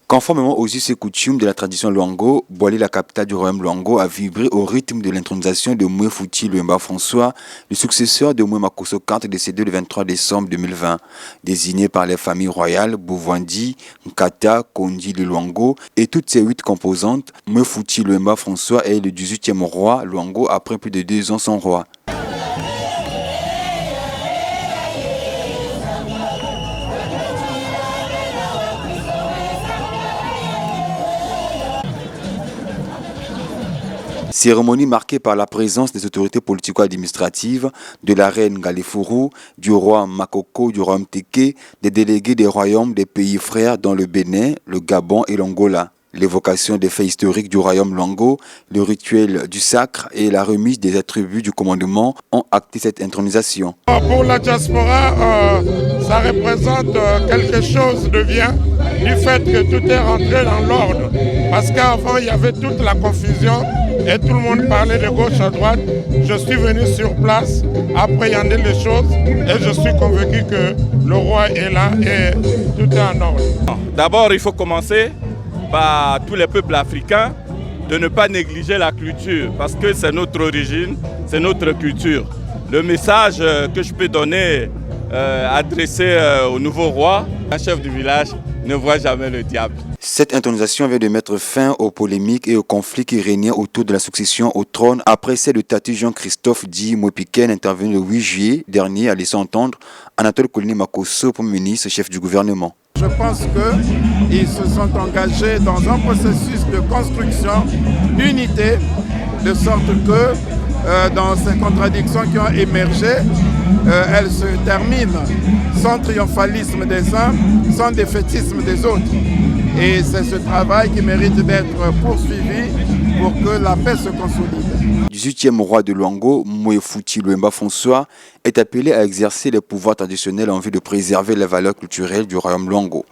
Conformément aux us et coutumes de la tradition Luango, Bouali, la capitale du royaume Luango, a vibré au rythme de l'intronisation de Moué Fouti Luemba François, le successeur de Moué Makosso Kante, décédé le 23 décembre 2020. Désigné par les familles royales Bouvandi, Nkata, Kondi de Luango et toutes ses 8 composantes, Moué Fouti Luemba François est le 18e roi Luango après plus de 2 ans sans roi. Cérémonie marquée par la présence des autorités politico-administratives, de la reine Galifuru, du roi Makoko, du royaume Téké, des délégués des royaumes des pays frères dont le Bénin, le Gabon et l'Angola. L'évocation des faits historiques du royaume Luango, le rituel du sacre et la remise des attributs du commandement ont acté cette intronisation. Pour la diaspora, ça représente quelque chose de bien du fait que tout est rentré dans l'ordre. Parce qu'avant, il y avait toute la confusion et tout le monde parlait de gauche à droite. Je suis venu sur place, appréhender les choses et je suis convaincu que le roi est là et tout est en ordre. D'abord, il faut commencer par tous les peuples africains de ne pas négliger la culture parce que c'est notre origine, c'est notre culture. Le message que je peux donner, adressé au nouveau roi, un chef du village ne voit jamais le diable. Cette intronisation vient de mettre fin aux polémiques et aux conflits qui régnaient autour de la succession au trône après celle de Tati Jean-Christophe dit Mouépiken intervenu le 8 juillet dernier a laissé entendre Anatole Koulibaly Makosso, Premier ministre, chef du gouvernement. Je pense qu'ils se sont engagés dans un processus de construction d'unité, de sorte que dans ces contradictions qui ont émergé, elles se terminent sans triomphalisme des uns, sans défaitisme des autres. Et c'est ce travail qui mérite d'être poursuivi pour que la paix se consolide. 18e roi de Luango, Moué Fouti Luemba François, est appelé à exercer les pouvoirs traditionnels en vue de préserver les valeurs culturelles du royaume Luango.